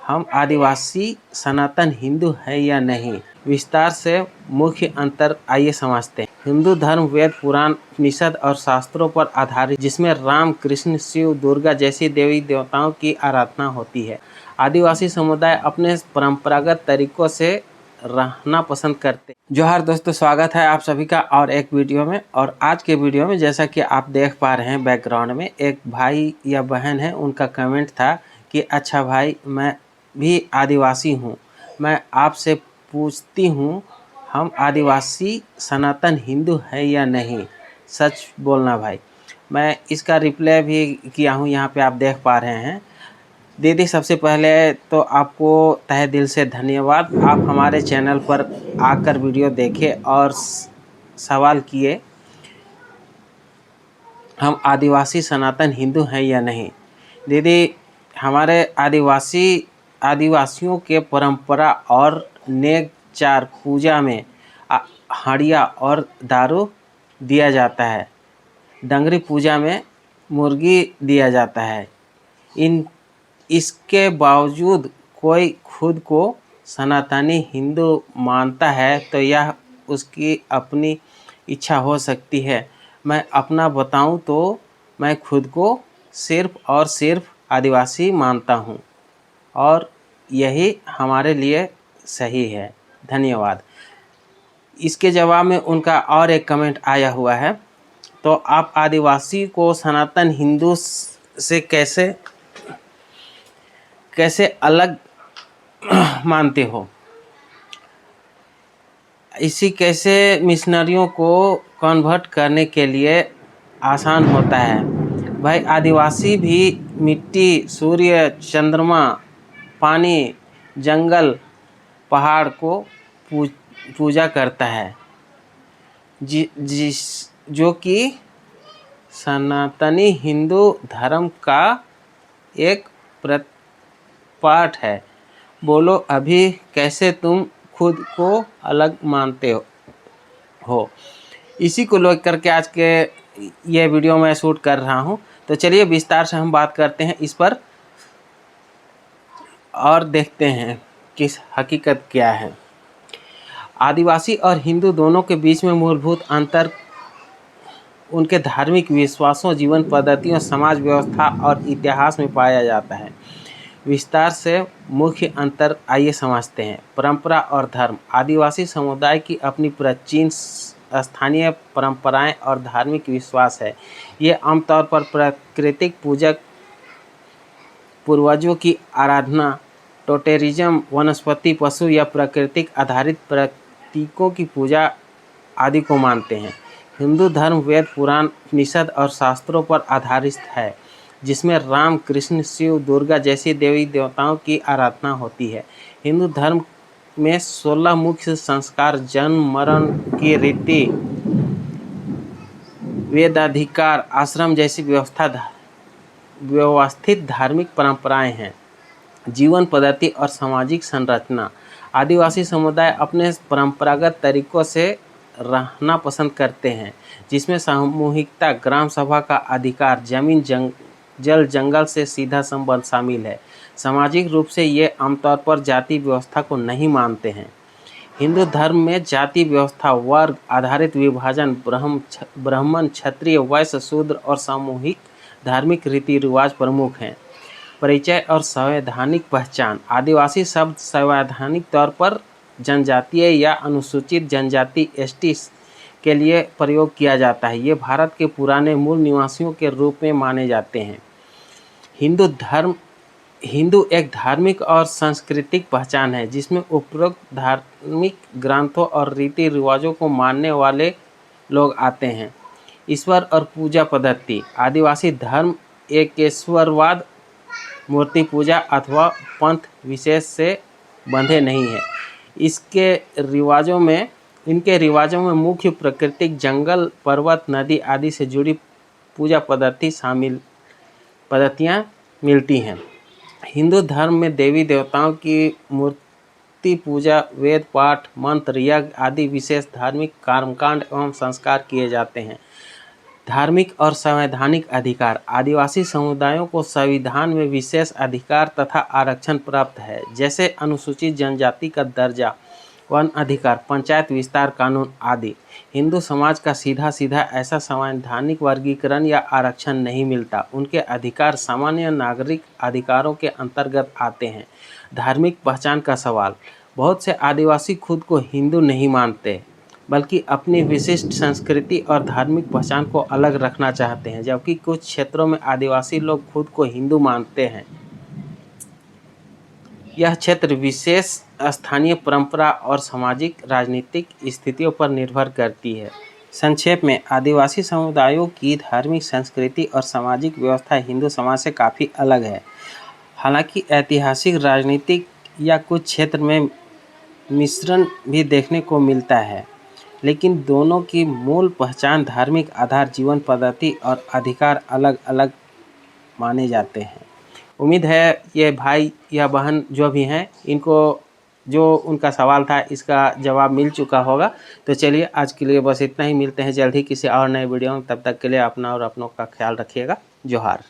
हम आदिवासी सनातन हिंदू हैं या नहीं, विस्तार से मुख्य अंतर आइए समझते हैं। हिंदू धर्म वेद पुराण उपनिषद और शास्त्रों पर आधारित, जिसमें राम कृष्ण शिव दुर्गा जैसी देवी देवताओं की आराधना होती है। आदिवासी समुदाय अपने परंपरागत तरीकों से रहना पसंद करते हैं। जोहार दोस्तों, स्वागत है आप सभी का और एक वीडियो में। और आज के वीडियो में जैसा कि आप देख पा रहे हैं बैकग्राउंड में एक भाई या बहन है, उनका कमेंट था कि अच्छा भाई, मैं भी आदिवासी हूँ, मैं आपसे पूछती हूँ, हम आदिवासी सनातन हिंदू हैं या नहीं, सच बोलना भाई। मैं इसका रिप्लाई भी किया हूँ, यहाँ पे आप देख पा रहे हैं। दीदी, सबसे पहले तो आपको तहे दिल से धन्यवाद, आप हमारे चैनल पर आकर वीडियो देखे और सवाल किए हम आदिवासी सनातन हिंदू हैं या नहीं। दीदी, हमारे आदिवासियों के परंपरा और नेक चार पूजा में हड़िया और दारू दिया जाता है, डंगरी पूजा में मुर्गी दिया जाता है। इसके बावजूद कोई खुद को सनातनी हिंदू मानता है तो यह उसकी अपनी इच्छा हो सकती है। मैं अपना बताऊं तो मैं खुद को सिर्फ और सिर्फ आदिवासी मानता हूं और यही हमारे लिए सही है। धन्यवाद। इसके जवाब में उनका और एक कमेंट आया हुआ है, तो आप आदिवासी को सनातन हिंदू से कैसे अलग मानते हो? इसी कैसे मिशनरियों को कन्वर्ट करने के लिए आसान होता है भाई। आदिवासी भी मिट्टी, सूर्य, चंद्रमा, पानी, जंगल, पहाड़ को पूजा करता है, जो कि सनातनी हिंदू धर्म का एक पार्ट है। बोलो अभी कैसे तुम खुद को अलग मानते हो? इसी को लेकर के आज के ये वीडियो मैं शूट कर रहा हूं। तो चलिए विस्तार से हम बात करते हैं इस पर और देखते हैं कि हकीकत क्या है। आदिवासी और हिंदू दोनों के बीच में मूलभूत अंतर उनके धार्मिक विश्वासों, जीवन पद्धतियों, समाज व्यवस्था और इतिहास में पाया जाता है। विस्तार से मुख्य अंतर आइए समझते हैं। परंपरा और धर्म। आदिवासी समुदाय की अपनी प्राचीन स्थानीय परंपराएं और धार्मिक विश्वास है। ये आमतौर पर प्राकृतिक पूजक, पूर्वजों की आराधना, टोटेरिज्म, वनस्पति, पशु या प्राकृतिक आधारित प्रतीकों की पूजा आदि को मानते हैं। हिंदू धर्म वेद पुराण उपनिषद और शास्त्रों पर आधारित है, जिसमें राम कृष्ण शिव दुर्गा जैसी देवी देवताओं की आराधना होती है। हिंदू धर्म में 16 मुख्य संस्कार, जन्म मरण की रीति, वेदाधिकार, आश्रम जैसी व्यवस्थित धार्मिक परंपराएं हैं। जीवन पद्धति और सामाजिक संरचना। आदिवासी समुदाय अपने परंपरागत तरीकों से रहना पसंद करते हैं, जिसमें सामूहिकता, ग्राम सभा का अधिकार, जमीन जल जंगल से सीधा संबंध शामिल है। सामाजिक रूप से ये आमतौर पर जाति व्यवस्था को नहीं मानते हैं। हिंदू धर्म में जाति व्यवस्था, वर्ग आधारित विभाजन, ब्राह्मण, क्षत्रिय, वैश्य, शूद्र और सामूहिक धार्मिक रीति रिवाज प्रमुख हैं। परिचय और संवैधानिक पहचान। आदिवासी शब्द संवैधानिक तौर पर जनजातीय या अनुसूचित जनजाति एसटी के लिए प्रयोग किया जाता है। ये भारत के पुराने मूल निवासियों के रूप में माने जाते हैं। हिंदू एक धार्मिक और सांस्कृतिक पहचान है, जिसमें उपरोक्त धार्मिक ग्रंथों और रीति रिवाजों को मानने वाले लोग आते हैं। ईश्वर और पूजा पद्धति। आदिवासी धर्म एकेश्वरवाद, मूर्ति पूजा अथवा पंथ विशेष से बंधे नहीं है। इनके रिवाजों में मुख्य प्राकृतिक जंगल, पर्वत, नदी आदि से जुड़ी पूजा पद्धतियाँ मिलती हैं। हिंदू धर्म में देवी देवताओं की मूर्ति पूजा, वेद पाठ, मंत्र, यज्ञ आदि विशेष धार्मिक कर्मकांड एवं संस्कार किए जाते हैं। धार्मिक और संवैधानिक अधिकार। आदिवासी समुदायों को संविधान में विशेष अधिकार तथा आरक्षण प्राप्त है, जैसे अनुसूचित जनजाति का दर्जा, वन अधिकार, पंचायत विस्तार कानून आदि। हिंदू समाज का सीधा ऐसा संवैधानिक वर्गीकरण या आरक्षण नहीं मिलता। उनके अधिकार सामान्य नागरिक अधिकारों के अंतर्गत आते हैं। धार्मिक पहचान का सवाल। बहुत से आदिवासी खुद को हिंदू नहीं मानते, बल्कि अपनी विशिष्ट संस्कृति और धार्मिक पहचान को अलग रखना चाहते हैं, जबकि कुछ क्षेत्रों में आदिवासी लोग खुद को हिंदू मानते हैं। यह क्षेत्र विशेष स्थानीय परंपरा और सामाजिक राजनीतिक स्थितियों पर निर्भर करती है। संक्षेप में, आदिवासी समुदायों की धार्मिक संस्कृति और सामाजिक व्यवस्था हिंदू समाज से काफ़ी अलग है। हालांकि ऐतिहासिक, राजनीतिक या कुछ क्षेत्र में मिश्रण भी देखने को मिलता है, लेकिन दोनों की मूल पहचान, धार्मिक आधार, जीवन पद्धति और अधिकार अलग अलग माने जाते हैं। उम्मीद है ये भाई या बहन जो भी हैं, इनको जो उनका सवाल था इसका जवाब मिल चुका होगा। तो चलिए आज के लिए बस इतना ही। मिलते हैं जल्द ही किसी और नए वीडियो में। तब तक के लिए अपना और अपनों का ख्याल रखिएगा। जोहार।